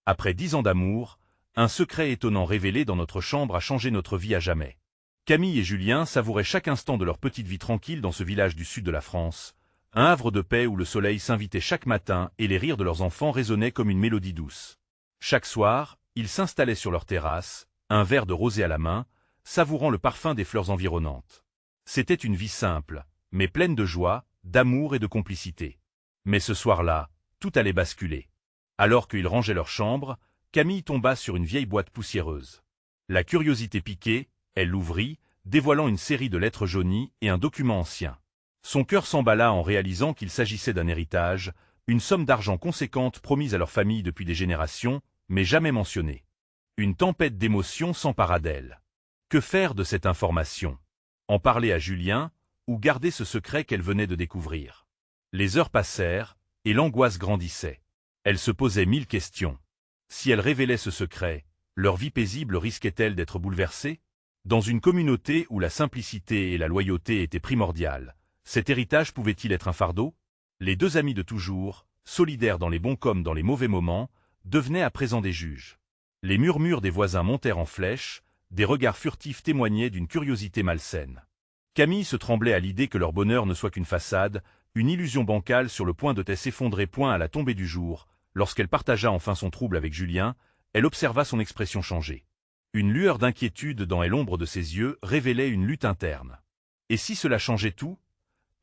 Après 10 ans d'amour, un secret étonnant révélé dans notre chambre a changé notre vie à jamais. Camille et Julien savouraient chaque instant de leur petite vie tranquille dans ce village du sud de la France, un havre de paix où le soleil s'invitait chaque matin et les rires de leurs enfants résonnaient comme une mélodie douce. Chaque soir, ils s'installaient sur leur terrasse, un verre de rosé à la main, savourant le parfum des fleurs environnantes. C'était une vie simple, mais pleine de joie, d'amour et de complicité. Mais ce soir-là, tout allait basculer. Alors qu'ils rangeaient leur chambre, Camille tomba sur une vieille boîte poussiéreuse. La curiosité piquée, elle l'ouvrit, dévoilant une série de lettres jaunies et un document ancien. Son cœur s'emballa en réalisant qu'il s'agissait d'un héritage, une somme d'argent conséquente promise à leur famille depuis des générations, mais jamais mentionnée. Une tempête d'émotions s'empara d'elle. Que faire de cette information? En parler à Julien, ou garder ce secret qu'elle venait de découvrir? Les heures passèrent, et l'angoisse grandissait. Elle se posait 1000 questions. Si elle révélait ce secret, leur vie paisible risquait-elle d'être bouleversée? Dans une communauté où la simplicité et la loyauté étaient primordiales, cet héritage pouvait-il être un fardeau? Les deux amis de toujours, solidaires dans les bons comme dans les mauvais moments, devenaient à présent des juges. Les murmures des voisins montèrent en flèche, des regards furtifs témoignaient d'une curiosité malsaine. Camille se tremblait à l'idée que leur bonheur ne soit qu'une façade, une illusion bancale sur le point de s'effondrer point à la tombée du jour. Lorsqu'elle partagea enfin son trouble avec Julien, elle observa son expression changer. Une lueur d'inquiétude dans l'ombre de ses yeux révélait une lutte interne. « Et si cela changeait tout ?»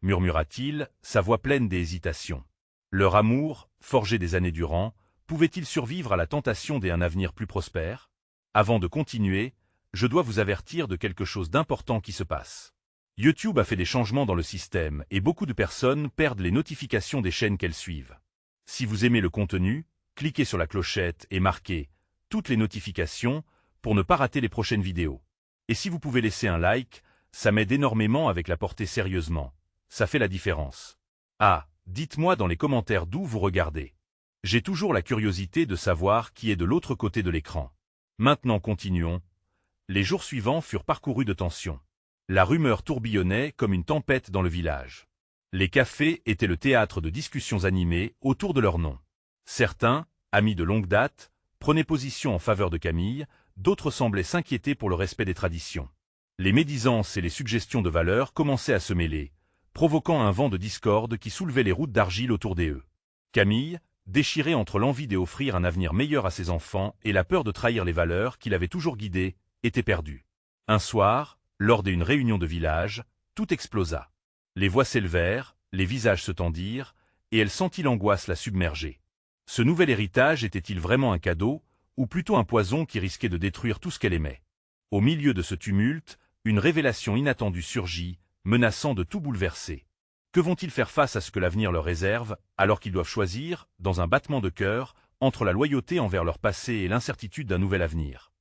murmura-t-il, sa voix pleine d'hésitation. Leur amour, forgé des années durant, pouvait-il survivre à la tentation d'un avenir plus prospère? Avant de continuer, je dois vous avertir de quelque chose d'important qui se passe. YouTube a fait des changements dans le système et beaucoup de personnes perdent les notifications des chaînes qu'elles suivent. Si vous aimez le contenu, cliquez sur la clochette et marquez « Toutes les notifications » pour ne pas rater les prochaines vidéos. Et si vous pouvez laisser un like, ça m'aide énormément avec la portée sérieusement. Ça fait la différence. Ah, dites-moi dans les commentaires d'où vous regardez. J'ai toujours la curiosité de savoir qui est de l'autre côté de l'écran. Maintenant continuons. Les jours suivants furent parcourus de tensions. La rumeur tourbillonnait comme une tempête dans le village. Les cafés étaient le théâtre de discussions animées autour de leur nom. Certains, amis de longue date, prenaient position en faveur de Camille, d'autres semblaient s'inquiéter pour le respect des traditions. Les médisances et les suggestions de valeur commençaient à se mêler, provoquant un vent de discorde qui soulevait les routes d'argile autour d'eux. Camille, déchirée entre l'envie d'offrir un avenir meilleur à ses enfants et la peur de trahir les valeurs qui l'avaient toujours guidée, était perdue. Un soir, lors d'une réunion de village, tout explosa. Les voix s'élevèrent, les visages se tendirent, et elle sentit l'angoisse la submerger. Ce nouvel héritage était-il vraiment un cadeau, ou plutôt un poison qui risquait de détruire tout ce qu'elle aimait? Au milieu de ce tumulte, une révélation inattendue surgit, menaçant de tout bouleverser. Que vont-ils faire face à ce que l'avenir leur réserve, alors qu'ils doivent choisir, dans un battement de cœur, entre la loyauté envers leur passé et l'incertitude d'un nouvel avenir?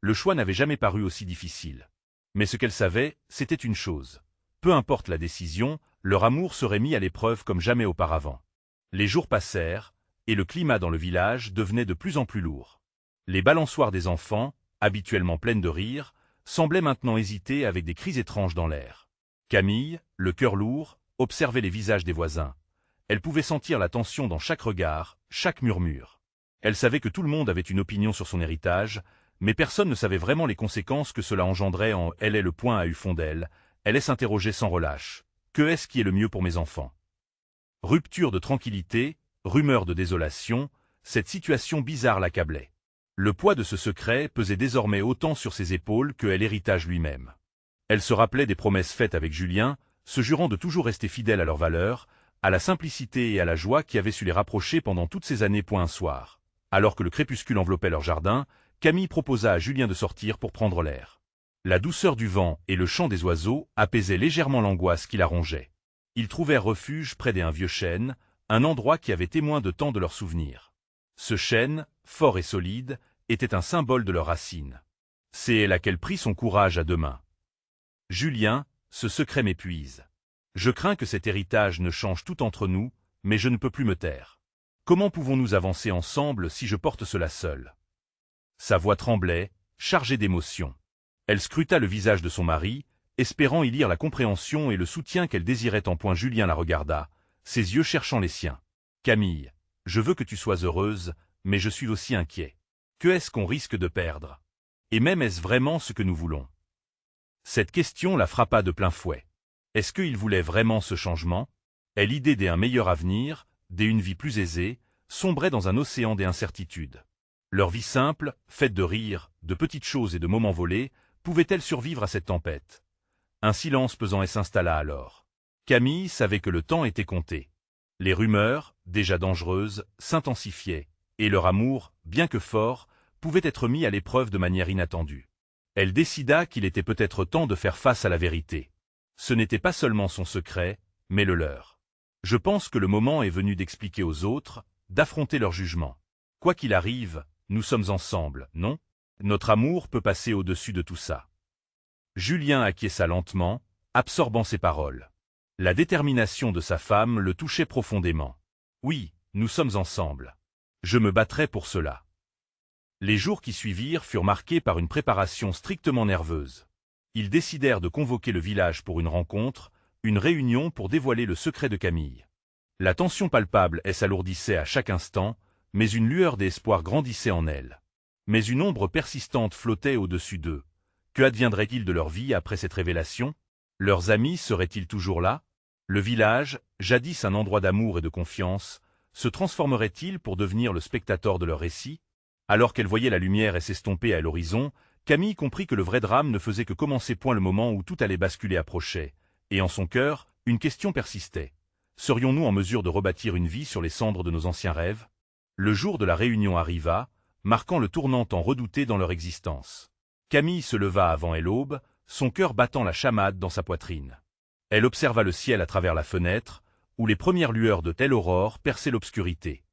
Le choix n'avait jamais paru aussi difficile. Mais ce qu'elle savait, c'était une chose. Peu importe la décision, leur amour serait mis à l'épreuve comme jamais auparavant. Les jours passèrent, et le climat dans le village devenait de plus en plus lourd. Les balançoires des enfants, habituellement pleines de rire, semblaient maintenant hésiter avec des cris étranges dans l'air. Camille, le cœur lourd, observait les visages des voisins. Elle pouvait sentir la tension dans chaque regard, chaque murmure. Elle savait que tout le monde avait une opinion sur son héritage, mais personne ne savait vraiment les conséquences que cela engendrait en elle. Le point à eu fond d'elle. Elle s'interrogeait sans relâche. Que est-ce qui est le mieux pour mes enfants? Rupture de tranquillité, rumeur de désolation, cette situation bizarre l'accablait. Le poids de ce secret pesait désormais autant sur ses épaules que l'héritage lui-même. Elle se rappelait des promesses faites avec Julien, se jurant de toujours rester fidèle à leurs valeurs, à la simplicité et à la joie qui avaient su les rapprocher pendant toutes ces années. Un soir, alors que le crépuscule enveloppait leur jardin, Camille proposa à Julien de sortir pour prendre l'air. La douceur du vent et le chant des oiseaux apaisaient légèrement l'angoisse qui la rongeait. Ils trouvèrent refuge près d'un vieux chêne, un endroit qui avait témoin de tant de leurs souvenirs. Ce chêne, fort et solide, était un symbole de leurs racines. C'est là qu'elle prit son courage à deux mains. « Julien, ce secret m'épuise. Je crains que cet héritage ne change tout entre nous, mais je ne peux plus me taire. Comment pouvons-nous avancer ensemble si je porte cela seul ?» Sa voix tremblait, chargée d'émotion. Elle scruta le visage de son mari, espérant y lire la compréhension et le soutien qu'elle désirait en point. Julien la regarda, ses yeux cherchant les siens. « Camille, je veux que tu sois heureuse, mais je suis aussi inquiet. Que est-ce qu'on risque de perdre? Et même est-ce vraiment ce que nous voulons? Cette question la frappa de plein fouet. Est-ce qu'il voulait vraiment ce changement? Et l'idée d'un meilleur avenir, d'une vie plus aisée, sombrait dans un océan d'incertitudes. Leur vie simple, faite de rires, de petites choses et de moments volés, pouvait-elle survivre à cette tempête? Un silence pesant s'installa alors. Camille savait que le temps était compté. Les rumeurs, déjà dangereuses, s'intensifiaient, et leur amour, bien que fort, pouvait être mis à l'épreuve de manière inattendue. Elle décida qu'il était peut-être temps de faire face à la vérité. Ce n'était pas seulement son secret, mais le leur. Je pense que le moment est venu d'expliquer aux autres, d'affronter leur jugement. Quoi qu'il arrive, nous sommes ensemble, non? Notre amour peut passer au-dessus de tout ça. Julien acquiesça lentement, absorbant ses paroles. La détermination de sa femme le touchait profondément. Oui, nous sommes ensemble. Je me battrai pour cela. Les jours qui suivirent furent marqués par une préparation strictement nerveuse. Ils décidèrent de convoquer le village pour une rencontre, une réunion pour dévoiler le secret de Camille. La tension palpable s'alourdissait à chaque instant, mais une lueur d'espoir grandissait en elle. Mais une ombre persistante flottait au-dessus d'eux. Que adviendrait-il de leur vie après cette révélation? Leurs amis seraient-ils toujours là? Le village, jadis un endroit d'amour et de confiance, se transformerait-il pour devenir le spectateur de leur récit? Alors qu'elle voyait la lumière s'estomper à l'horizon, Camille comprit que le vrai drame ne faisait que commencer point le moment où tout allait basculer approchait, et en son cœur, une question persistait. Serions-nous en mesure de rebâtir une vie sur les cendres de nos anciens rêves? Le jour de la réunion arriva, marquant le tournant tant redouté dans leur existence. Camille se leva avant l'aube, son cœur battant la chamade dans sa poitrine. Elle observa le ciel à travers la fenêtre, où les premières lueurs de telle aurore perçaient l'obscurité.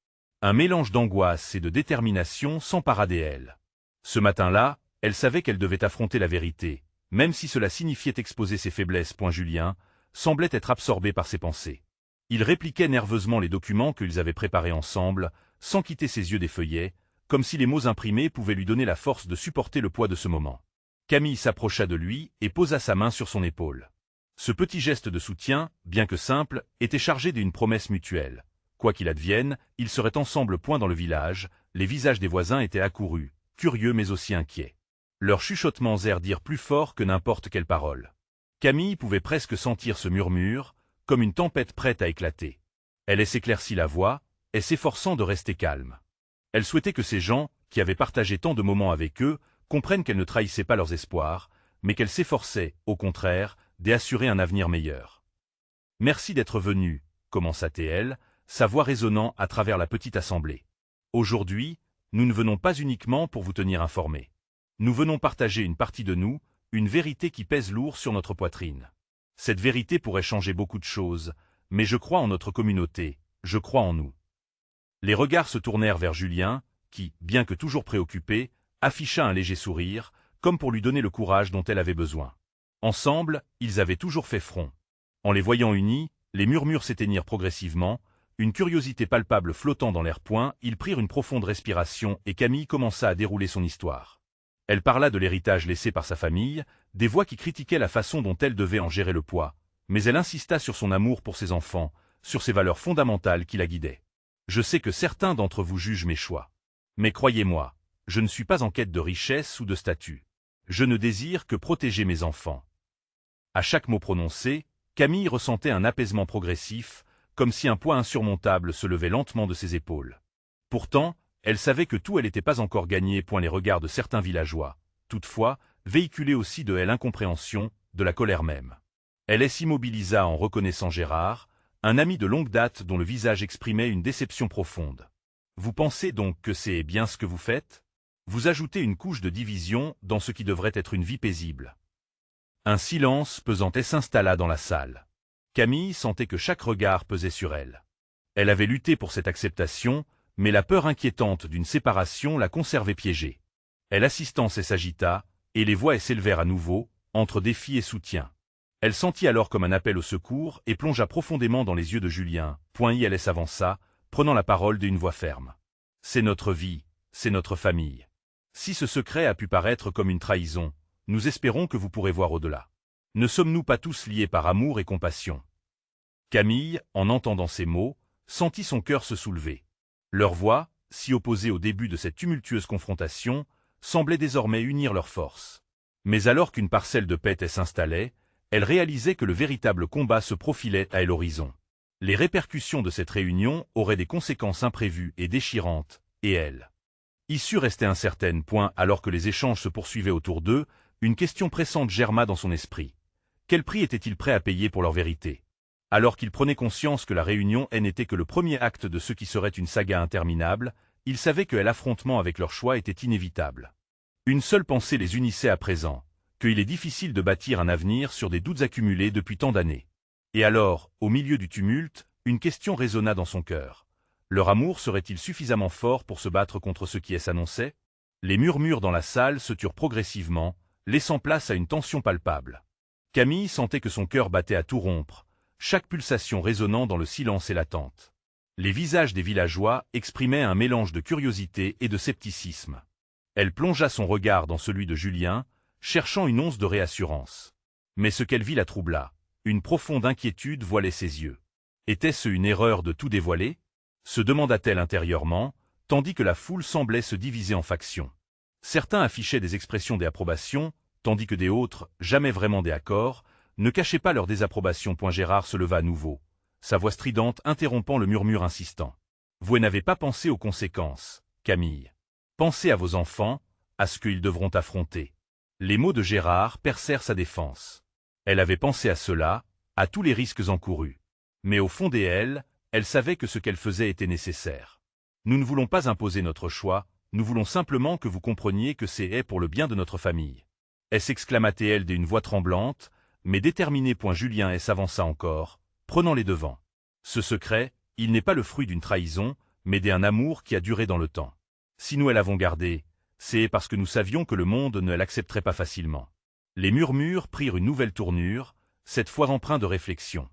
Un mélange d'angoisse et de détermination s'empara d'elle. Ce matin-là, elle savait qu'elle devait affronter la vérité, même si cela signifiait exposer ses faiblesses. Julien semblait être absorbé par ses pensées. Il répliquait nerveusement les documents qu'ils avaient préparés ensemble, sans quitter ses yeux des feuillets, comme si les mots imprimés pouvaient lui donner la force de supporter le poids de ce moment. Camille s'approcha de lui et posa sa main sur son épaule. Ce petit geste de soutien, bien que simple, était chargé d'une promesse mutuelle. Quoi qu'il advienne, ils seraient ensemble point dans le village, les visages des voisins étaient accourus, curieux mais aussi inquiets. Leurs chuchotements dirent plus fort que n'importe quelle parole. Camille pouvait presque sentir ce murmure, comme une tempête prête à éclater. Elle s'éclaircit la voix, et s'efforçant de rester calme. Elle souhaitait que ces gens, qui avaient partagé tant de moments avec eux, comprennent qu'elle ne trahissait pas leurs espoirs, mais qu'elle s'efforçait, au contraire, d'assurer un avenir meilleur. « Merci d'être venu, » commença-t-elle, sa voix résonnant à travers la petite assemblée. « Aujourd'hui, nous ne venons pas uniquement pour vous tenir informés. Nous venons partager une partie de nous, une vérité qui pèse lourd sur notre poitrine. Cette vérité pourrait changer beaucoup de choses, mais je crois en notre communauté, je crois en nous. » Les regards se tournèrent vers Julien, qui, bien que toujours préoccupé, afficha un léger sourire, comme pour lui donner le courage dont elle avait besoin. Ensemble, ils avaient toujours fait front. En les voyant unis, les murmures s'éteignirent progressivement, une curiosité palpable flottant dans l'air. Ils prirent une profonde respiration et Camille commença à dérouler son histoire. Elle parla de l'héritage laissé par sa famille, des voix qui critiquaient la façon dont elle devait en gérer le poids, mais elle insista sur son amour pour ses enfants, sur ses valeurs fondamentales qui la guidaient. « Je sais que certains d'entre vous jugent mes choix. Mais croyez-moi, je ne suis pas en quête de richesse ou de statut. Je ne désire que protéger mes enfants. » À chaque mot prononcé, Camille ressentait un apaisement progressif, comme si un poids insurmontable se levait lentement de ses épaules. Pourtant, elle savait que tout n'était pas encore gagné. Les regards de certains villageois, toutefois, véhiculaient aussi de l'incompréhension, de la colère même. Elle s'immobilisa en reconnaissant Gérard, un ami de longue date dont le visage exprimait une déception profonde. « Vous pensez donc que c'est bien ce que vous faites? Vous ajoutez une couche de division dans ce qui devrait être une vie paisible. » Un silence pesant s'installa dans la salle. Camille sentait que chaque regard pesait sur elle. Elle avait lutté pour cette acceptation, mais la peur inquiétante d'une séparation la conservait piégée. L'assistance s'agita, et les voix s'élevèrent à nouveau, entre défi et soutien. Elle sentit alors comme un appel au secours et plongea profondément dans les yeux de Julien. Elle s'avança, prenant la parole d'une voix ferme. « C'est notre vie, c'est notre famille. Si ce secret a pu paraître comme une trahison, nous espérons que vous pourrez voir au-delà. Ne sommes-nous pas tous liés par amour et compassion ?» Camille, en entendant ces mots, sentit son cœur se soulever. Leurs voix, si opposés au début de cette tumultueuse confrontation, semblaient désormais unir leurs forces. Mais alors qu'une parcelle de paix s'installait, elle réalisait que le véritable combat se profilait à l'horizon. Les répercussions de cette réunion auraient des conséquences imprévues et déchirantes, et elle. Issue restait incertaine. Alors que les échanges se poursuivaient autour d'eux, une question pressante germa dans son esprit. Quel prix était-il prêt à payer pour leur vérité? Alors qu'il prenait conscience que la réunion n'était que le premier acte de ce qui serait une saga interminable, il savait que l'affrontement avec leur choix était inévitable. Une seule pensée les unissait à présent, qu'il est difficile de bâtir un avenir sur des doutes accumulés depuis tant d'années. Et alors, au milieu du tumulte, une question résonna dans son cœur. Leur amour serait-il suffisamment fort pour se battre contre ce qui s'annonçait? Les murmures dans la salle se turent progressivement, laissant place à une tension palpable. Camille sentait que son cœur battait à tout rompre, chaque pulsation résonnant dans le silence et l'attente. Les visages des villageois exprimaient un mélange de curiosité et de scepticisme. Elle plongea son regard dans celui de Julien, cherchant une once de réassurance. Mais ce qu'elle vit la troubla. Une profonde inquiétude voilait ses yeux. Était-ce une erreur de tout dévoiler? Se demanda-t-elle intérieurement, tandis que la foule semblait se diviser en factions. Certains affichaient des expressions d'approbation, tandis que des autres, jamais vraiment d'accord, ne cachaient pas leur désapprobation. Gérard se leva à nouveau, sa voix stridente interrompant le murmure insistant. Vous n'avez pas pensé aux conséquences, Camille. Pensez à vos enfants, à ce qu'ils devront affronter. Les mots de Gérard percèrent sa défense. Elle avait pensé à cela, à tous les risques encourus. Mais au fond d'elle, elle savait que ce qu'elle faisait était nécessaire. Nous ne voulons pas imposer notre choix, nous voulons simplement que vous compreniez que c'est pour le bien de notre famille. S'exclama-t-elle d'une voix tremblante, mais déterminée. Julien s'avança encore, prenant les devants. Ce secret, il n'est pas le fruit d'une trahison, mais d'un amour qui a duré dans le temps. Si nous l'avons gardé, c'est parce que nous savions que le monde ne l'accepterait pas facilement. Les murmures prirent une nouvelle tournure, cette fois empreints de réflexion.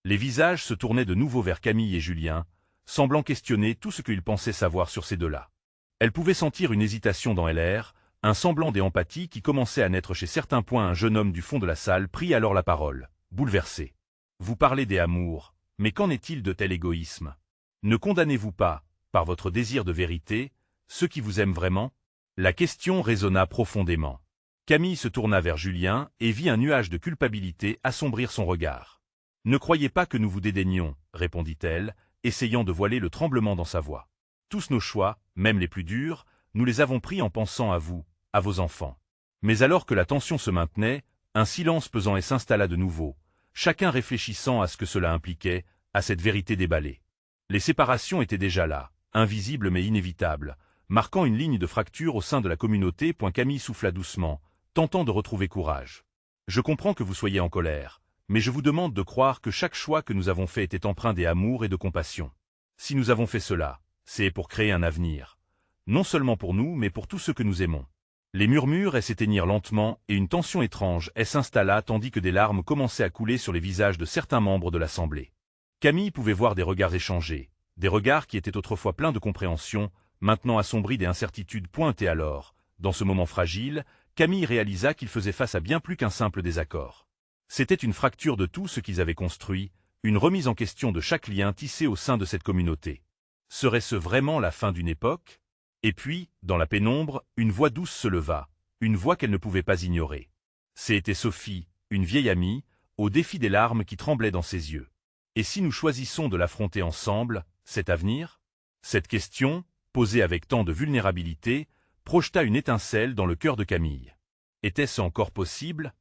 Les visages se tournaient de nouveau vers Camille et Julien, semblant questionner tout ce qu'ils pensaient savoir sur ces deux-là. Elle pouvait sentir une hésitation dans l'air, un semblant d'empathie qui commençait à naître chez certains. Un jeune homme du fond de la salle prit alors la parole, bouleversé. Vous parlez des amours, mais qu'en est-il de tel égoïsme? Ne condamnez-vous pas, par votre désir de vérité, ceux qui vous aiment vraiment? La question résonna profondément. Camille se tourna vers Julien et vit un nuage de culpabilité assombrir son regard. Ne croyez pas que nous vous dédaignions, répondit-elle, essayant de voiler le tremblement dans sa voix. Tous nos choix, même les plus durs, nous les avons pris en pensant à vous, à vos enfants. Mais alors que la tension se maintenait, un silence pesant s'installa de nouveau, chacun réfléchissant à ce que cela impliquait, à cette vérité déballée. Les séparations étaient déjà là, invisibles mais inévitables, marquant une ligne de fracture au sein de la communauté. Camille souffla doucement, tentant de retrouver courage. Je comprends que vous soyez en colère, mais je vous demande de croire que chaque choix que nous avons fait était empreint d'amour et de compassion. Si nous avons fait cela, c'est pour créer un avenir. Non seulement pour nous, mais pour tous ceux que nous aimons. Les murmures s'éteignirent lentement et une tension étrange s'installa tandis que des larmes commençaient à couler sur les visages de certains membres de l'Assemblée. Camille pouvait voir des regards échangés, des regards qui étaient autrefois pleins de compréhension, maintenant assombris d'incertitudes. Et alors, dans ce moment fragile, Camille réalisa qu'il faisait face à bien plus qu'un simple désaccord. C'était une fracture de tout ce qu'ils avaient construit, une remise en question de chaque lien tissé au sein de cette communauté. Serait-ce vraiment la fin d'une époque? Et puis, dans la pénombre, une voix douce se leva, une voix qu'elle ne pouvait pas ignorer. C'était Sophie, une vieille amie, au défi des larmes qui tremblaient dans ses yeux. Et si nous choisissons de l'affronter ensemble, cet avenir? Cette question, posée avec tant de vulnérabilité, projeta une étincelle dans le cœur de Camille. Était-ce encore possible?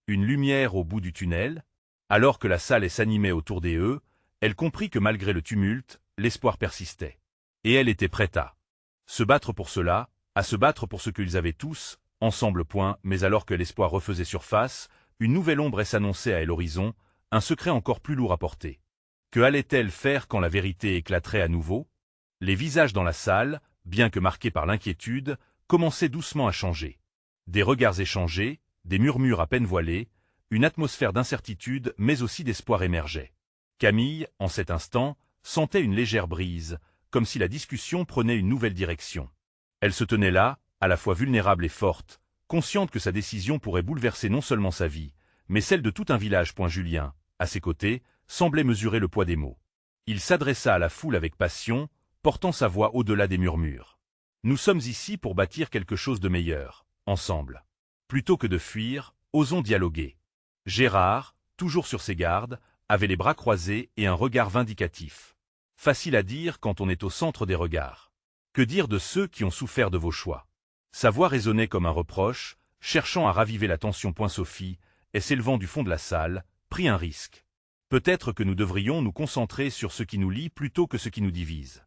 Une lumière au bout du tunnel? Alors que la salle s'animait autour d'eux, elle comprit que malgré le tumulte, l'espoir persistait. Et elle était prête à se battre pour cela, à se battre pour ce qu'ils avaient tous, ensemble. Mais alors que l'espoir refaisait surface, une nouvelle ombre s'annonçait à l'horizon, un secret encore plus lourd à porter. Que allait-elle faire quand la vérité éclaterait à nouveau? Les visages dans la salle, bien que marqués par l'inquiétude, commençaient doucement à changer. Des regards échangés, des murmures à peine voilés, une atmosphère d'incertitude mais aussi d'espoir émergeait. Camille, en cet instant, sentait une légère brise, comme si la discussion prenait une nouvelle direction. Elle se tenait là, à la fois vulnérable et forte, consciente que sa décision pourrait bouleverser non seulement sa vie, mais celle de tout un village. Julien, à ses côtés, semblait mesurer le poids des mots. Il s'adressa à la foule avec passion, portant sa voix au-delà des murmures. Nous sommes ici pour bâtir quelque chose de meilleur, ensemble. Plutôt que de fuir, osons dialoguer. Gérard, toujours sur ses gardes, avait les bras croisés et un regard vindicatif. Facile à dire quand on est au centre des regards. Que dire de ceux qui ont souffert de vos choix? Sa voix résonnait comme un reproche, cherchant à raviver la tension. Sophie, et s'élevant du fond de la salle, prit un risque. Peut-être que nous devrions nous concentrer sur ce qui nous lie plutôt que ce qui nous divise.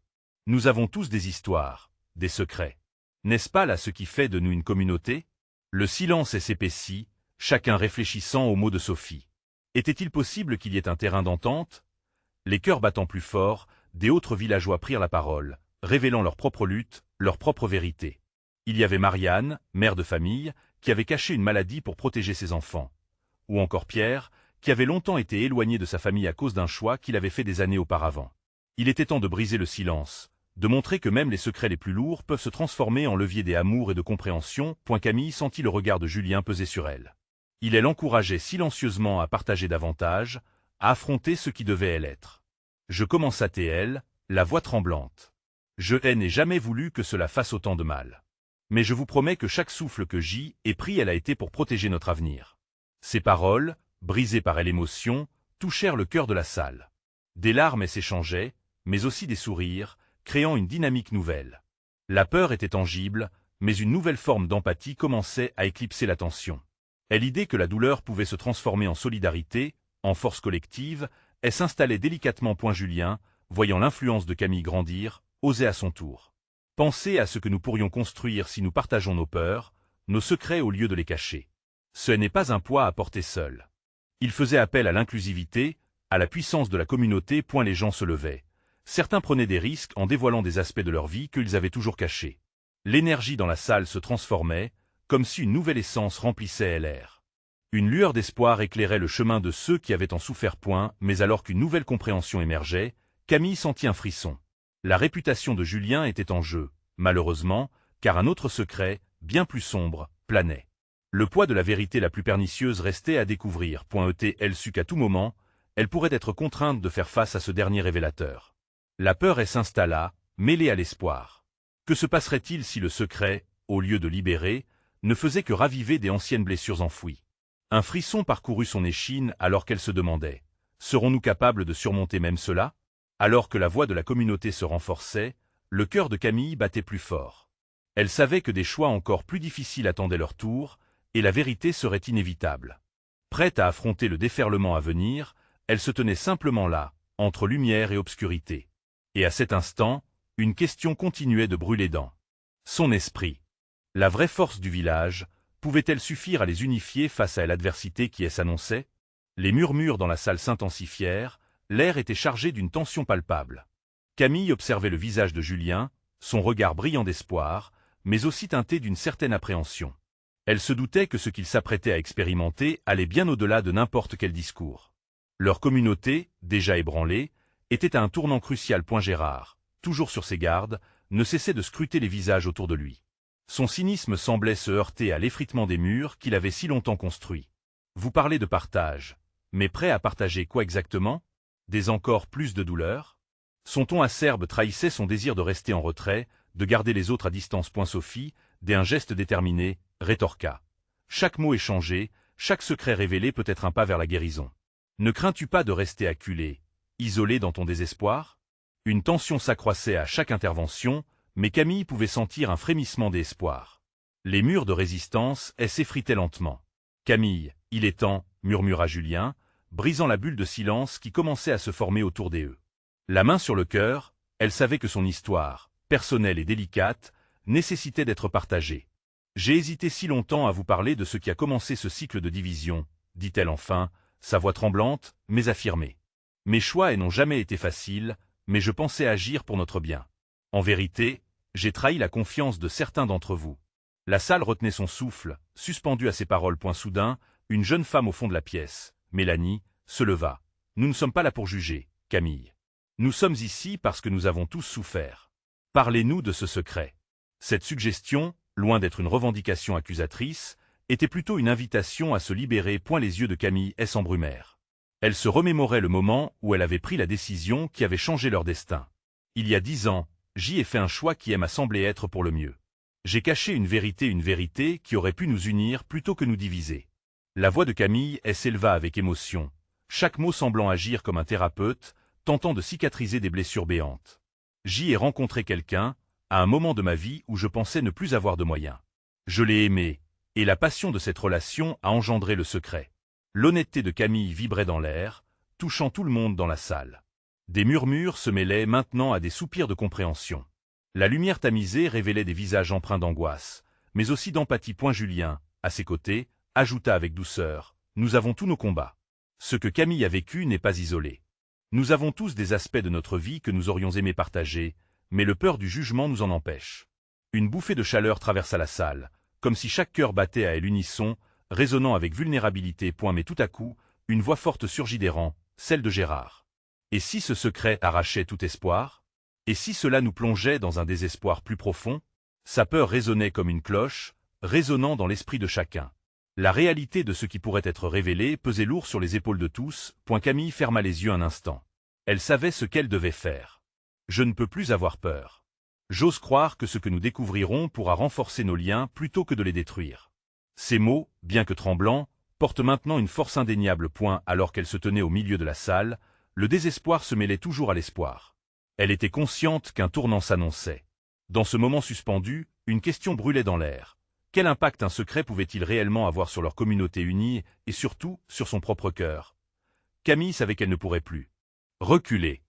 Nous avons tous des histoires, des secrets. N'est-ce pas là ce qui fait de nous une communauté? Le silence s'épaissit, chacun réfléchissant aux mots de Sophie. Était-il possible qu'il y ait un terrain d'entente? Les cœurs battant plus fort, des autres villageois prirent la parole, révélant leur propre lutte, leur propre vérité. Il y avait Marianne, mère de famille, qui avait caché une maladie pour protéger ses enfants. Ou encore Pierre, qui avait longtemps été éloigné de sa famille à cause d'un choix qu'il avait fait des années auparavant. Il était temps de briser le silence, de montrer que même les secrets les plus lourds peuvent se transformer en levier des amours et de compréhension. Camille sentit le regard de Julien peser sur elle. Il l'encourageait silencieusement à partager davantage, à affronter ce qui devait l'être. Je commença elle, la voix tremblante. Je n'ai jamais voulu que cela fasse autant de mal. Mais je vous promets que chaque souffle que j'y ai pris a été pour protéger notre avenir. Ces paroles, brisées par l'émotion, touchèrent le cœur de la salle. Des larmes s'échangeaient, mais aussi des sourires, créant une dynamique nouvelle. La peur était tangible, mais une nouvelle forme d'empathie commençait à éclipser la tension. Et l'idée que la douleur pouvait se transformer en solidarité, en force collective, elle s'installait délicatement. Julien, voyant l'influence de Camille grandir, osait à son tour. Pensez à ce que nous pourrions construire si nous partageons nos peurs, nos secrets au lieu de les cacher. Ce n'est pas un poids à porter seul. Il faisait appel à l'inclusivité, à la puissance de la communauté. Les gens se levaient. Certains prenaient des risques en dévoilant des aspects de leur vie qu'ils avaient toujours cachés. L'énergie dans la salle se transformait, comme si une nouvelle essence remplissait l'air. Une lueur d'espoir éclairait le chemin de ceux qui avaient tant souffert. Mais alors qu'une nouvelle compréhension émergeait, Camille sentit un frisson. La réputation de Julien était en jeu, malheureusement, car un autre secret, bien plus sombre, planait. Le poids de la vérité la plus pernicieuse restait à découvrir. Elle sut qu'à tout moment, elle pourrait être contrainte de faire face à ce dernier révélateur. La peur s'installa, mêlée à l'espoir. Que se passerait-il si le secret, au lieu de libérer, ne faisait que raviver des anciennes blessures enfouies? Un frisson parcourut son échine alors qu'elle se demandait « Serons-nous capables de surmonter même cela ?» Alors que la voix de la communauté se renforçait, le cœur de Camille battait plus fort. Elle savait que des choix encore plus difficiles attendaient leur tour, et la vérité serait inévitable. Prête à affronter le déferlement à venir, elle se tenait simplement là, entre lumière et obscurité. Et à cet instant, une question continuait de brûler dans son esprit. La vraie force du village, pouvait-elle suffire à les unifier face à l'adversité qui s'annonçait? Les murmures dans la salle s'intensifièrent, l'air était chargé d'une tension palpable. Camille observait le visage de Julien, son regard brillant d'espoir, mais aussi teinté d'une certaine appréhension. Elle se doutait que ce qu'ils s'apprêtaient à expérimenter allait bien au-delà de n'importe quel discours. Leur communauté, déjà ébranlée, était à un tournant crucial. Gérard, toujours sur ses gardes, ne cessait de scruter les visages autour de lui. Son cynisme semblait se heurter à l'effritement des murs qu'il avait si longtemps construits. Vous parlez de partage, mais prêt à partager quoi exactement? Des encore plus de douleur? Son ton acerbe trahissait son désir de rester en retrait, de garder les autres à distance. Sophie, d'un geste déterminé, rétorqua. Chaque mot échangé, chaque secret révélé peut être un pas vers la guérison. Ne crains-tu pas de rester acculé, isolé dans ton désespoir? Une tension s'accroissait à chaque intervention, mais Camille pouvait sentir un frémissement d'espoir. Les murs de résistance s'effritaient lentement. Camille, il est temps, murmura Julien, brisant la bulle de silence qui commençait à se former autour d'eux. La main sur le cœur, elle savait que son histoire, personnelle et délicate, nécessitait d'être partagée. J'ai hésité si longtemps à vous parler de ce qui a commencé ce cycle de division, dit-elle enfin, sa voix tremblante, mais affirmée. Mes choix n'ont jamais été faciles, mais je pensais agir pour notre bien. En vérité, j'ai trahi la confiance de certains d'entre vous. La salle retenait son souffle, suspendue à ces paroles. Soudain, une jeune femme au fond de la pièce, Mélanie, se leva. Nous ne sommes pas là pour juger, Camille. Nous sommes ici parce que nous avons tous souffert. Parlez-nous de ce secret. Cette suggestion, loin d'être une revendication accusatrice, était plutôt une invitation à se libérer. Les yeux de Camille s'embrumèrent. Elle se remémorait le moment où elle avait pris la décision qui avait changé leur destin. Il y a 10 ans, j'y ai fait un choix qui m'a semblé être pour le mieux. J'ai caché une vérité qui aurait pu nous unir plutôt que nous diviser. La voix de Camille s'éleva avec émotion, chaque mot semblant agir comme un thérapeute, tentant de cicatriser des blessures béantes. J'y ai rencontré quelqu'un, à un moment de ma vie où je pensais ne plus avoir de moyens. Je l'ai aimé, et la passion de cette relation a engendré le secret. L'honnêteté de Camille vibrait dans l'air, touchant tout le monde dans la salle. Des murmures se mêlaient maintenant à des soupirs de compréhension. La lumière tamisée révélait des visages empreints d'angoisse, mais aussi d'empathie. Julien, à ses côtés, ajouta avec douceur, « Nous avons tous nos combats. Ce que Camille a vécu n'est pas isolé. Nous avons tous des aspects de notre vie que nous aurions aimé partager, mais le peur du jugement nous en empêche. » Une bouffée de chaleur traversa la salle, comme si chaque cœur battait à l'unisson, résonnant avec vulnérabilité. Mais tout à coup, une voix forte surgit des rangs, celle de Gérard. Et si ce secret arrachait tout espoir? Et si cela nous plongeait dans un désespoir plus profond? Sa peur résonnait comme une cloche, résonnant dans l'esprit de chacun. La réalité de ce qui pourrait être révélé pesait lourd sur les épaules de tous. Camille ferma les yeux un instant. Elle savait ce qu'elle devait faire. Je ne peux plus avoir peur. J'ose croire que ce que nous découvrirons pourra renforcer nos liens plutôt que de les détruire. Ces mots, bien que tremblants, portent maintenant une force indéniable. Alors qu'elle se tenait au milieu de la salle, le désespoir se mêlait toujours à l'espoir. Elle était consciente qu'un tournant s'annonçait. Dans ce moment suspendu, une question brûlait dans l'air. Quel impact un secret pouvait-il réellement avoir sur leur communauté unie, et surtout, sur son propre cœur? Camille savait qu'elle ne pourrait plus reculer.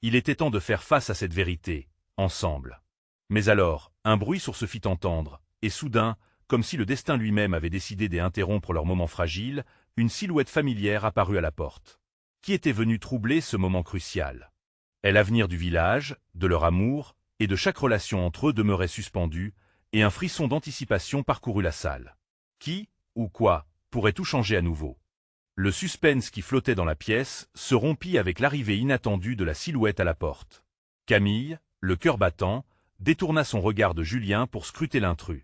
Il était temps de faire face à cette vérité, ensemble. Mais alors, un bruit sourd se fit entendre, et soudain, comme si le destin lui-même avait décidé d'interrompre leur moment fragile, une silhouette familière apparut à la porte. Qui était venu troubler ce moment crucial? L'avenir du village, de leur amour, et de chaque relation entre eux demeurait suspendu, et un frisson d'anticipation parcourut la salle. Qui, ou quoi, pourrait tout changer à nouveau? Le suspense qui flottait dans la pièce se rompit avec l'arrivée inattendue de la silhouette à la porte. Camille, le cœur battant, détourna son regard de Julien pour scruter l'intrus.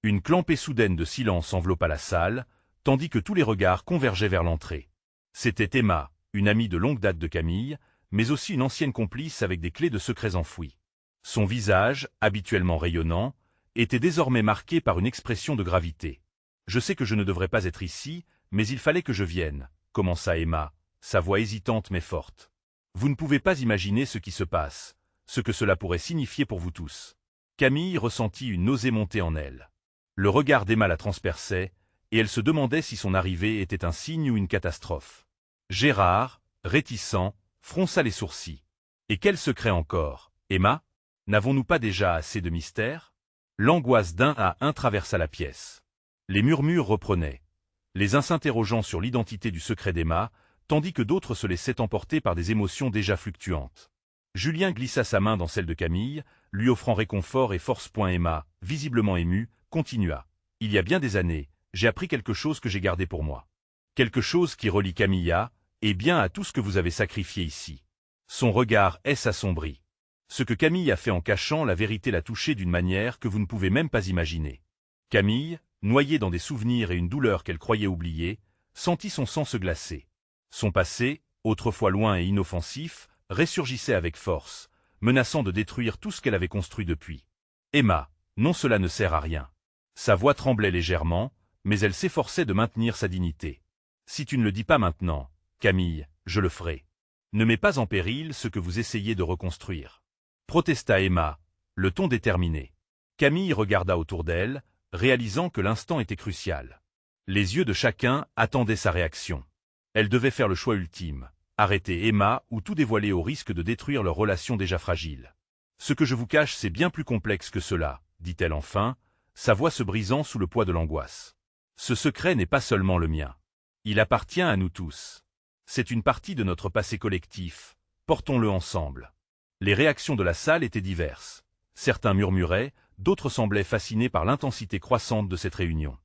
Une clampée soudaine de silence enveloppa la salle, tandis que tous les regards convergeaient vers l'entrée. C'était Emma, une amie de longue date de Camille, mais aussi une ancienne complice avec des clés de secrets enfouis. Son visage, habituellement rayonnant, était désormais marqué par une expression de gravité. « Je sais que je ne devrais pas être ici, mais il fallait que je vienne, » commença Emma, sa voix hésitante mais forte. « Vous ne pouvez pas imaginer ce qui se passe, ce que cela pourrait signifier pour vous tous. » Camille ressentit une nausée monter en elle. Le regard d'Emma la transperçait, et elle se demandait si son arrivée était un signe ou une catastrophe. Gérard, réticent, fronça les sourcils. « Et quel secret encore, Emma? N'avons-nous pas déjà assez de mystères ?» L'angoisse d'un à un traversa la pièce. Les murmures reprenaient, les uns s'interrogeant sur l'identité du secret d'Emma, tandis que d'autres se laissaient emporter par des émotions déjà fluctuantes. Julien glissa sa main dans celle de Camille, lui offrant réconfort et force. Emma, visiblement émue, continua. « Il y a bien des années, j'ai appris quelque chose que j'ai gardé pour moi. Quelque chose qui relie Camille et bien à tout ce que vous avez sacrifié ici. » Son regard s'assombrit. Ce que Camille a fait en cachant la vérité l'a touché d'une manière que vous ne pouvez même pas imaginer. Camille, noyée dans des souvenirs et une douleur qu'elle croyait oublier, sentit son sang se glacer. Son passé, autrefois loin et inoffensif, ressurgissait avec force, menaçant de détruire tout ce qu'elle avait construit depuis. « Emma, non, cela ne sert à rien. » Sa voix tremblait légèrement, mais elle s'efforçait de maintenir sa dignité. « Si tu ne le dis pas maintenant, Camille, je le ferai. Ne mets pas en péril ce que vous essayez de reconstruire. » Protesta Emma, le ton déterminé. Camille regarda autour d'elle, réalisant que l'instant était crucial. Les yeux de chacun attendaient sa réaction. Elle devait faire le choix ultime, arrêter Emma ou tout dévoiler au risque de détruire leur relation déjà fragile. « Ce que je vous cache, c'est bien plus complexe que cela, » dit-elle enfin, sa voix se brisant sous le poids de l'angoisse. « Ce secret n'est pas seulement le mien. Il appartient à nous tous. C'est une partie de notre passé collectif, portons-le ensemble. » Les réactions de la salle étaient diverses. Certains murmuraient, d'autres semblaient fascinés par l'intensité croissante de cette réunion.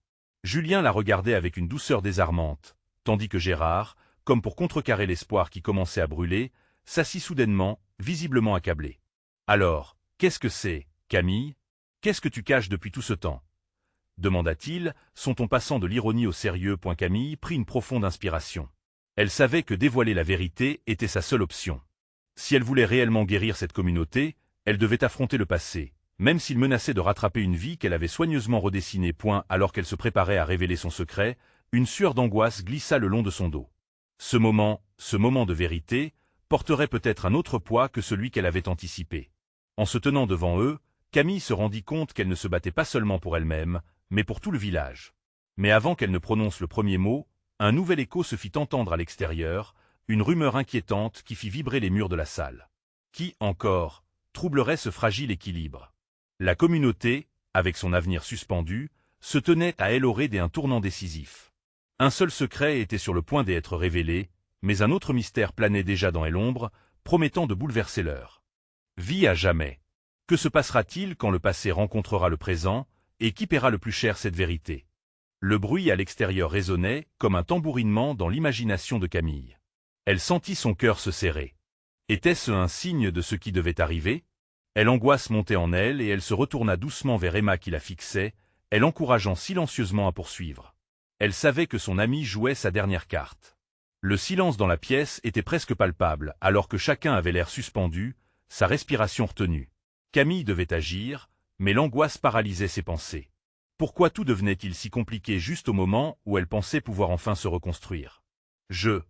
Julien la regardait avec une douceur désarmante, tandis que Gérard, comme pour contrecarrer l'espoir qui commençait à brûler, s'assit soudainement, visiblement accablé. « Alors, qu'est-ce que c'est, Camille? Qu'est-ce que tu caches depuis tout ce temps ?» demanda-t-il, son ton passant de l'ironie au sérieux. Camille prit une profonde inspiration. Elle savait que dévoiler la vérité était sa seule option. Si elle voulait réellement guérir cette communauté, Elle devait affronter le passé, même s'il menaçait de rattraper une vie qu'elle avait soigneusement redessinée. Alors qu'elle se préparait à révéler son secret, une sueur d'angoisse glissa le long de son dos. Ce moment de vérité, porterait peut-être un autre poids que celui qu'elle avait anticipé. En se tenant devant eux, Camille se rendit compte qu'elle ne se battait pas seulement pour elle-même, mais pour tout le village. Mais avant qu'elle ne prononce le premier mot, un nouvel écho se fit entendre à l'extérieur, une rumeur inquiétante qui fit vibrer les murs de la salle. Qui, encore, troublerait ce fragile équilibre? La communauté, avec son avenir suspendu, se tenait à El-Oréd et un tournant décisif. Un seul secret était sur le point d'être révélé, mais un autre mystère planait déjà dans l'ombre, promettant de bouleverser leur vie à jamais. Que se passera-t-il quand le passé rencontrera le présent, et qui paiera le plus cher cette vérité? Le bruit à l'extérieur résonnait, comme un tambourinement dans l'imagination de Camille. Elle sentit son cœur se serrer. Était-ce un signe de ce qui devait arriver? L'angoisse montait en elle et elle se retourna doucement vers Emma qui la fixait, elle encourageant silencieusement à poursuivre. Elle savait que son amie jouait sa dernière carte. Le silence dans la pièce était presque palpable, alors que chacun avait l'air suspendu, sa respiration retenue. Camille devait agir, mais l'angoisse paralysait ses pensées. Pourquoi tout devenait-il si compliqué juste au moment où elle pensait pouvoir enfin se reconstruire? Je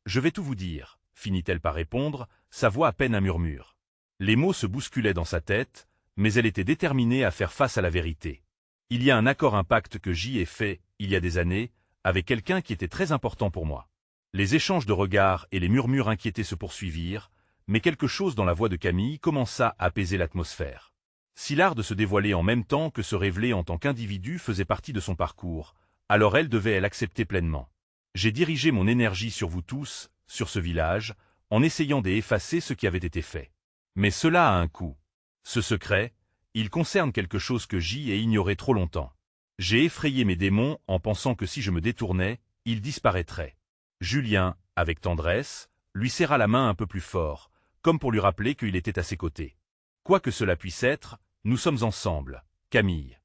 vais tout vous dire, finit-elle par répondre, sa voix à peine un murmure. Les mots se bousculaient dans sa tête, mais elle était déterminée à faire face à la vérité. Il y a un pacte que j'y ai fait, il y a des années, avec quelqu'un qui était très important pour moi. Les échanges de regards et les murmures inquiétés se poursuivirent, mais quelque chose dans la voix de Camille commença à apaiser l'atmosphère. Si l'art de se dévoiler en même temps que se révéler en tant qu'individu faisait partie de son parcours, alors elle devait l'accepter pleinement. J'ai dirigé mon énergie sur vous tous, sur ce village, en essayant d'effacer ce qui avait été fait. Mais cela a un coût. Ce secret, il concerne quelque chose que j'y ai ignoré trop longtemps. J'ai effrayé mes démons en pensant que si je me détournais, ils disparaîtraient. Julien, avec tendresse, lui serra la main un peu plus fort, comme pour lui rappeler qu'il était à ses côtés. Quoi que cela puisse être, nous sommes ensemble, Camille.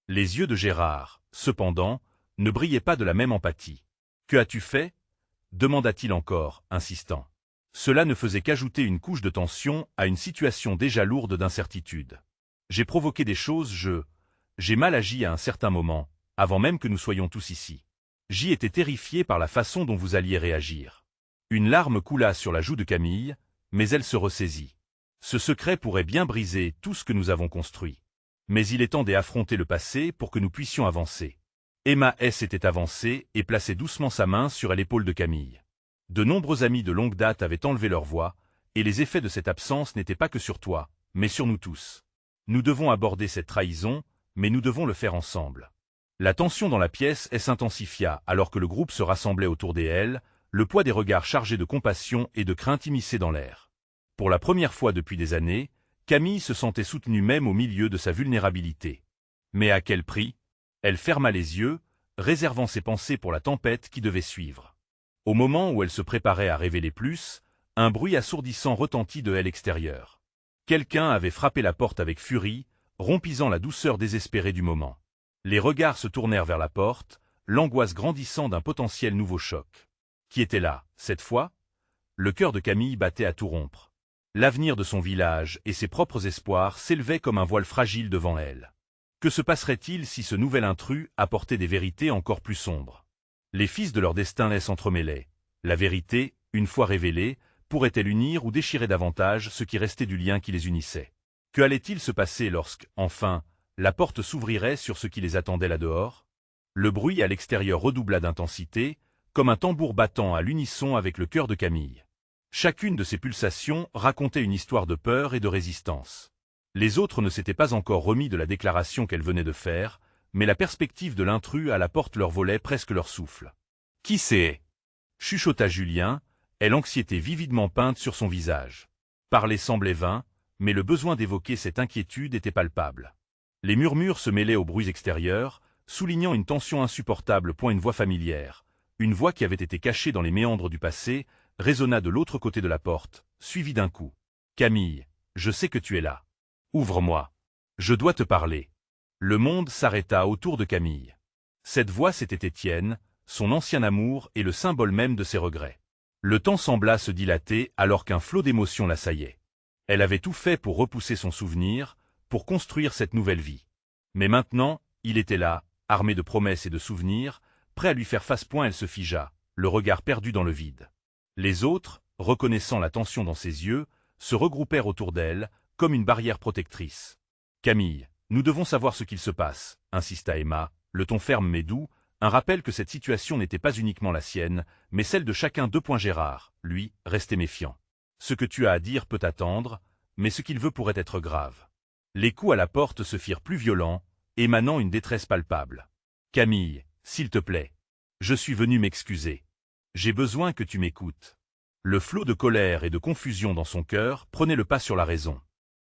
Les yeux de Gérard, cependant, ne brillaient pas de la même empathie. Que as-tu fait? Demanda-t-il encore, insistant. Cela ne faisait qu'ajouter une couche de tension à une situation déjà lourde d'incertitude. J'ai provoqué des choses, j'ai mal agi à un certain moment, avant même que nous soyons tous ici. J'y étais terrifié par la façon dont vous alliez réagir. Une larme coula sur la joue de Camille, mais elle se ressaisit. Ce secret pourrait bien briser tout ce que nous avons construit. Mais il est temps d'affronter le passé pour que nous puissions avancer. Emma était avancée et plaçait doucement sa main sur l'épaule de Camille. De nombreux amis de longue date avaient enlevé leur voix, et les effets de cette absence n'étaient pas que sur toi, mais sur nous tous. Nous devons aborder cette trahison, mais nous devons le faire ensemble. La tension dans la pièce s'intensifia alors que le groupe se rassemblait autour d'elle, le poids des regards chargés de compassion et de crainte immisçait dans l'air. Pour la première fois depuis des années, Camille se sentait soutenue même au milieu de sa vulnérabilité. Mais à quel prix? Elle ferma les yeux, réservant ses pensées pour la tempête qui devait suivre. Au moment où elle se préparait à révéler plus, un bruit assourdissant retentit de l'extérieur. Quelqu'un avait frappé la porte avec furie, rompant la douceur désespérée du moment. Les regards se tournèrent vers la porte, l'angoisse grandissant d'un potentiel nouveau choc. Qui était là, cette fois? Le cœur de Camille battait à tout rompre. L'avenir de son village et ses propres espoirs s'élevaient comme un voile fragile devant elle. Que se passerait-il si ce nouvel intrus apportait des vérités encore plus sombres? Les fils de leur destin s'entremêlaient. La vérité, une fois révélée, pourrait-elle unir ou déchirer davantage ce qui restait du lien qui les unissait? Que allait-il se passer lorsque, enfin, la porte s'ouvrirait sur ce qui les attendait là-dehors? Le bruit à l'extérieur redoubla d'intensité, comme un tambour battant à l'unisson avec le cœur de Camille. Chacune de ces pulsations racontait une histoire de peur et de résistance. Les autres ne s'étaient pas encore remis de la déclaration qu'elle venait de faire, mais la perspective de l'intrus à la porte leur volait presque leur souffle. « Qui c'est » chuchota Julien, et l'anxiété vividement peinte sur son visage. Parler semblait vain, mais le besoin d'évoquer cette inquiétude était palpable. Les murmures se mêlaient aux bruits extérieurs, soulignant une tension insupportable. Une voix familière, une voix qui avait été cachée dans les méandres du passé, résonna de l'autre côté de la porte, suivie d'un coup. « Camille, je sais que tu es là. Ouvre-moi. Je dois te parler. » Le monde s'arrêta autour de Camille. Cette voix, c'était Étienne, son ancien amour et le symbole même de ses regrets. Le temps sembla se dilater alors qu'un flot d'émotions l'assaillait. Elle avait tout fait pour repousser son souvenir, pour construire cette nouvelle vie. Mais maintenant, il était là, armé de promesses et de souvenirs, prêt à lui faire face-point. Elle se figea, le regard perdu dans le vide. Les autres, reconnaissant la tension dans ses yeux, se regroupèrent autour d'elle, comme une barrière protectrice. « Camille, nous devons savoir ce qu'il se passe », insista Emma, le ton ferme mais doux, un rappel que cette situation n'était pas uniquement la sienne, mais celle de chacun. Gérard, lui, restait méfiant. « Ce que tu as à dire peut attendre, mais ce qu'il veut pourrait être grave. » Les coups à la porte se firent plus violents, émanant une détresse palpable. « Camille, s'il te plaît. Je suis venu m'excuser. J'ai besoin que tu m'écoutes. » Le flot de colère et de confusion dans son cœur prenait le pas sur la raison.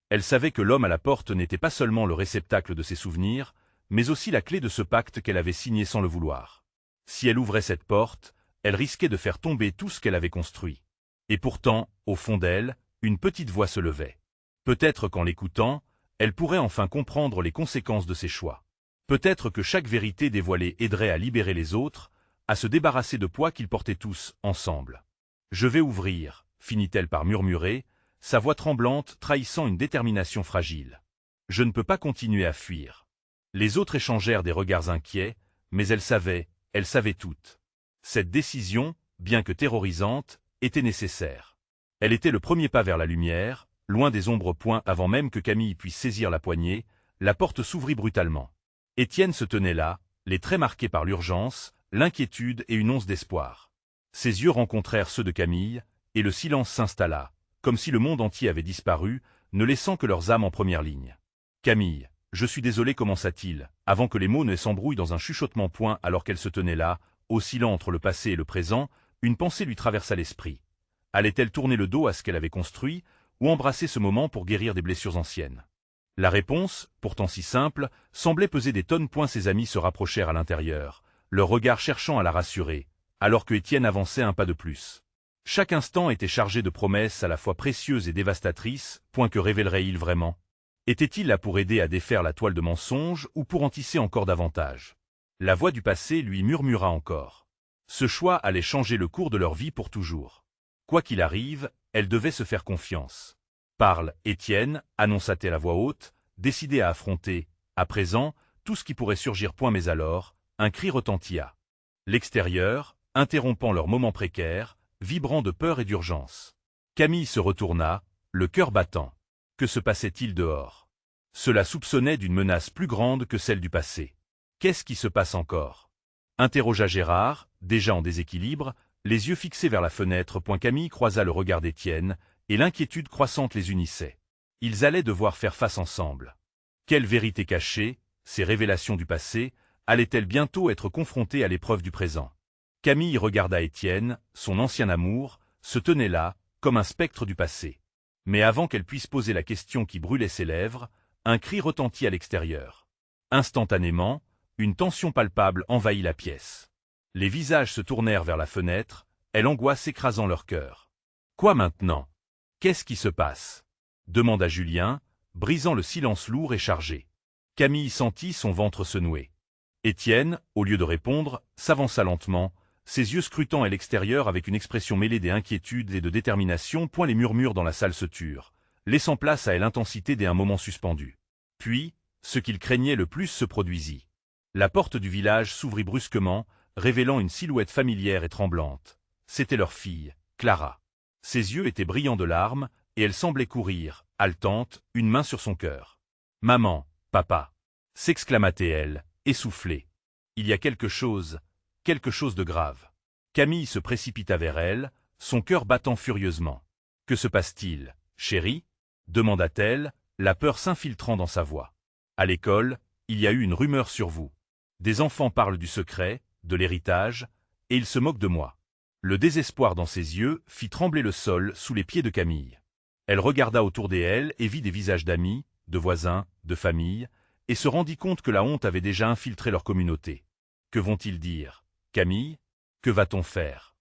Elle savait que l'homme à la porte n'était pas seulement le réceptacle de ses souvenirs, mais aussi la clé de ce pacte qu'elle avait signé sans le vouloir. Si elle ouvrait cette porte, elle risquait de faire tomber tout ce qu'elle avait construit. Et pourtant, au fond d'elle, une petite voix se levait. Peut-être qu'en l'écoutant, elle pourrait enfin comprendre les conséquences de ses choix. Peut-être que chaque vérité dévoilée aiderait à libérer les autres, à se débarrasser de poids qu'ils portaient tous, ensemble. « Je vais ouvrir », finit-elle par murmurer, sa voix tremblante trahissant une détermination fragile. « Je ne peux pas continuer à fuir. » Les autres échangèrent des regards inquiets, mais elle savait toutes. Cette décision, bien que terrorisante, était nécessaire. Elle était le premier pas vers la lumière, loin des ombres. Avant même que Camille puisse saisir la poignée, la porte s'ouvrit brutalement. Étienne se tenait là, les traits marqués par l'urgence, l'inquiétude et une once d'espoir. Ses yeux rencontrèrent ceux de Camille, et le silence s'installa, comme si le monde entier avait disparu, ne laissant que leurs âmes en première ligne. « Camille, je suis désolé » commença-t-il, avant que les mots ne s'embrouillent dans un chuchotement. Alors qu'elle se tenait là, oscillant entre le passé et le présent, une pensée lui traversa l'esprit. Allait-elle tourner le dos à ce qu'elle avait construit, ou embrasser ce moment pour guérir des blessures anciennes? La réponse, pourtant si simple, semblait peser des tonnes. Ses amis se rapprochèrent à l'intérieur, leur regard cherchant à la rassurer, alors que Étienne avançait un pas de plus. Chaque instant était chargé de promesses à la fois précieuses et dévastatrices. Que révélerait-il vraiment? Était-il là pour aider à défaire la toile de mensonges ou pour en tisser encore davantage? La voix du passé lui murmura encore. Ce choix allait changer le cours de leur vie pour toujours. Quoi qu'il arrive, elle devait se faire confiance. « Parle, Étienne », annonça-t-elle à voix haute, décidée à affronter, à présent, tout ce qui pourrait surgir. Mais alors, un cri retentit. L'extérieur, interrompant leur moment précaire, vibrant de peur et d'urgence. Camille se retourna, le cœur battant. Que se passait-il dehors? Cela soupçonnait d'une menace plus grande que celle du passé. « Qu'est-ce qui se passe encore ?» interrogea Gérard, déjà en déséquilibre, les yeux fixés vers la fenêtre. Camille croisa le regard d'Étienne, et l'inquiétude croissante les unissait. Ils allaient devoir faire face ensemble. Quelle vérité cachée, ces révélations du passé, allaient-elles bientôt être confrontées à l'épreuve du présent? Camille regarda Étienne, son ancien amour, se tenait là, comme un spectre du passé. Mais avant qu'elle puisse poser la question qui brûlait ses lèvres, un cri retentit à l'extérieur. Instantanément, une tension palpable envahit la pièce. Les visages se tournèrent vers la fenêtre, et l'angoisse écrasant leur cœur. « Quoi maintenant? Qu'est-ce qui se passe ?» demanda Julien, brisant le silence lourd et chargé. Camille sentit son ventre se nouer. Étienne, au lieu de répondre, s'avança lentement, ses yeux scrutant à l'extérieur avec une expression mêlée d'inquiétude et de détermination. Les murmures dans la salle se turent, laissant place à l'intensité d'un moment suspendu. Puis, ce qu'il craignait le plus se produisit. La porte du village s'ouvrit brusquement, révélant une silhouette familière et tremblante. C'était leur fille, Clara. Ses yeux étaient brillants de larmes, et elle semblait courir, haletante, une main sur son cœur. « Maman, papa !» s'exclama-t-elle, essoufflée. « Il y a quelque chose de grave. » Camille se précipita vers elle, son cœur battant furieusement. « Que se passe-t-il, chérie ?» demanda-t-elle, la peur s'infiltrant dans sa voix. « À l'école, il y a eu une rumeur sur vous. Des enfants parlent du secret, de l'héritage, et ils se moquent de moi. » Le désespoir dans ses yeux fit trembler le sol sous les pieds de Camille. Elle regarda autour d'elle et vit des visages d'amis, de voisins, de famille, et se rendit compte que la honte avait déjà infiltré leur communauté. Que vont-ils dire, Camille? Que va-t-on faire?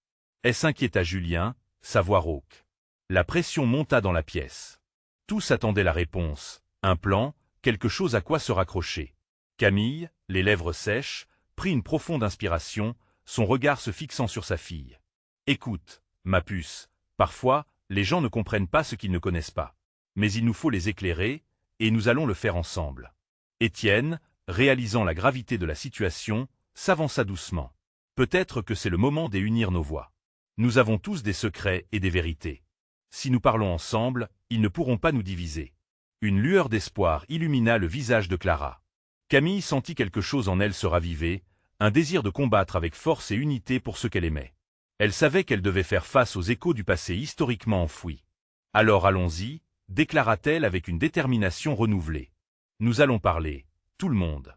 S'inquiéta Julien, sa voix rauque. La pression monta dans la pièce. Tous attendaient la réponse, un plan, quelque chose à quoi se raccrocher. Camille, les lèvres sèches, prit une profonde inspiration, son regard se fixant sur sa fille. « Écoute, ma puce, parfois, les gens ne comprennent pas ce qu'ils ne connaissent pas. Mais il nous faut les éclairer, et nous allons le faire ensemble. Étienne, réalisant la gravité de la situation, s'avança doucement. Peut-être que c'est le moment d'unir nos voix. Nous avons tous des secrets et des vérités. Si nous parlons ensemble, ils ne pourront pas nous diviser. Une lueur d'espoir illumina le visage de Clara. Camille sentit quelque chose en elle se raviver, un désir de combattre avec force et unité pour ce qu'elle aimait. Elle savait qu'elle devait faire face aux échos du passé historiquement enfoui. Alors allons-y, déclara-t-elle avec une détermination renouvelée. Nous allons parler, tout le monde.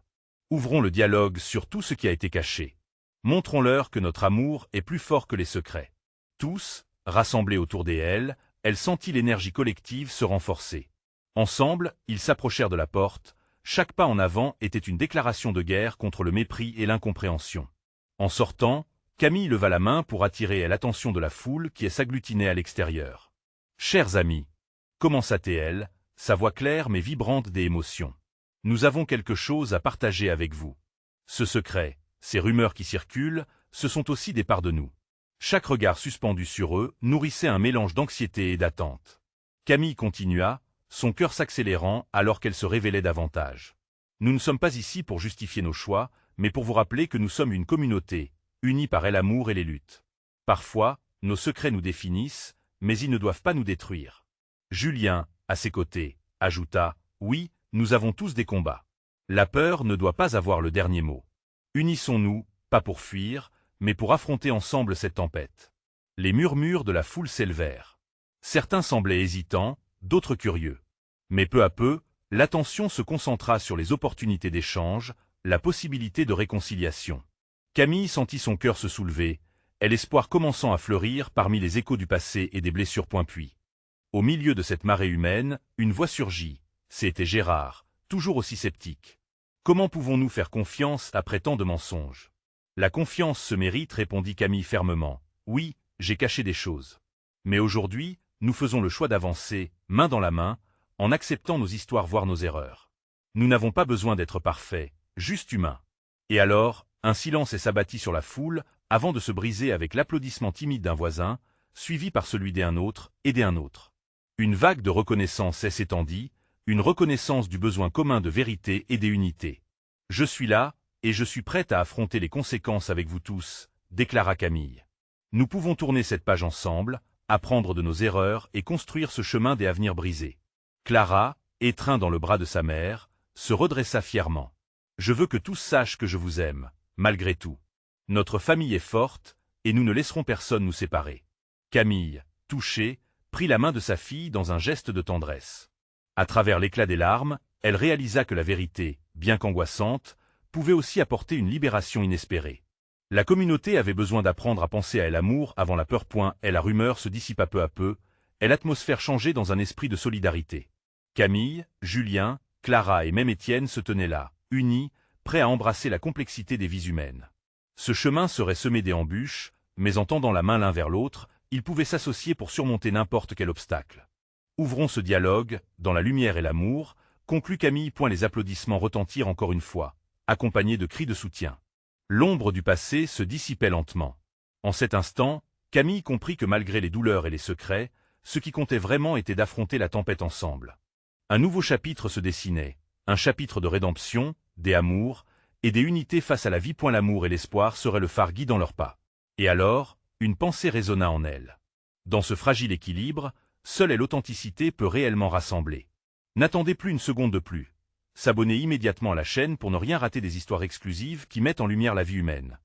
Ouvrons le dialogue sur tout ce qui a été caché. Montrons-leur que notre amour est plus fort que les secrets. Tous, rassemblés autour d'elle, elle sentit l'énergie collective se renforcer. Ensemble, ils s'approchèrent de la porte. Chaque pas en avant était une déclaration de guerre contre le mépris et l'incompréhension. En sortant, Camille leva la main pour attirer l'attention de la foule qui s'agglutinait à l'extérieur. « Chers amis » commença-t-elle, sa voix claire mais vibrante d'émotion. « Nous avons quelque chose à partager avec vous. Ce secret, ces rumeurs qui circulent, ce sont aussi des parts de nous. » Chaque regard suspendu sur eux nourrissait un mélange d'anxiété et d'attente. Camille continua, son cœur s'accélérant alors qu'elle se révélait davantage. « Nous ne sommes pas ici pour justifier nos choix, mais pour vous rappeler que nous sommes une communauté, unie par l'amour et les luttes. Parfois, nos secrets nous définissent, mais ils ne doivent pas nous détruire. » Julien, à ses côtés, ajouta, « Oui, nous avons tous des combats. La peur ne doit pas avoir le dernier mot. Unissons-nous, pas pour fuir, mais pour affronter ensemble cette tempête. » Les murmures de la foule s'élevèrent. Certains semblaient hésitants, d'autres curieux. Mais peu à peu, l'attention se concentra sur les opportunités d'échange, la possibilité de réconciliation. Camille sentit son cœur se soulever, et l'espoir commençant à fleurir parmi les échos du passé et des blessures point puits. Au milieu de cette marée humaine, une voix surgit. C'était Gérard, toujours aussi sceptique. « Comment pouvons-nous faire confiance après tant de mensonges ? » « La confiance se mérite, répondit Camille fermement. « Oui, j'ai caché des choses. Mais aujourd'hui, nous faisons le choix d'avancer, main dans la main, en acceptant nos histoires voire nos erreurs. Nous n'avons pas besoin d'être parfaits, juste humains. » Et alors, un silence s'abattit sur la foule, avant de se briser avec l'applaudissement timide d'un voisin, suivi par celui d'un autre et d'un autre. Une vague de reconnaissance s'étendit, une reconnaissance du besoin commun de vérité et d'unité. « Je suis là, et je suis prête à affronter les conséquences avec vous tous, » déclara Camille. « Nous pouvons tourner cette page ensemble, apprendre de nos erreurs et construire ce chemin des avenirs brisés. » Clara, étreinte dans le bras de sa mère, se redressa fièrement. « Je veux que tous sachent que je vous aime, malgré tout. Notre famille est forte, et nous ne laisserons personne nous séparer. » Camille, touchée, prit la main de sa fille dans un geste de tendresse. À travers l'éclat des larmes, elle réalisa que la vérité, bien qu'angoissante, pouvait aussi apporter une libération inespérée. La communauté avait besoin d'apprendre à penser à l'amour avant la peur. Et la rumeur se dissipa peu à peu, et l'atmosphère changeait dans un esprit de solidarité. Camille, Julien, Clara et même Étienne se tenaient là, unis, prêts à embrasser la complexité des vies humaines. Ce chemin serait semé d'embûches, mais en tendant la main l'un vers l'autre, ils pouvaient s'associer pour surmonter n'importe quel obstacle. « Ouvrons ce dialogue, dans la lumière et l'amour », conclut Camille. Les applaudissements retentirent encore une fois, accompagnés de cris de soutien. L'ombre du passé se dissipait lentement. En cet instant, Camille comprit que malgré les douleurs et les secrets, ce qui comptait vraiment était d'affronter la tempête ensemble. Un nouveau chapitre se dessinait, un chapitre de rédemption, des amours, et des unités face à la vie. L'amour et l'espoir seraient le phare guidant leurs pas. Et alors, une pensée résonna en elle. Dans ce fragile équilibre, seule l'authenticité peut réellement rassembler. N'attendez plus une seconde de plus. S'abonner immédiatement à la chaîne pour ne rien rater des histoires exclusives qui mettent en lumière la vie humaine.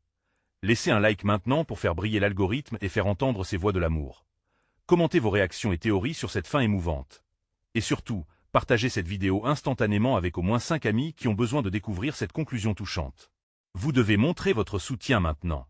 Laissez un like maintenant pour faire briller l'algorithme et faire entendre ces voix de l'amour. Commentez vos réactions et théories sur cette fin émouvante. Et surtout, partagez cette vidéo instantanément avec au moins 5 amis qui ont besoin de découvrir cette conclusion touchante. Vous devez montrer votre soutien maintenant.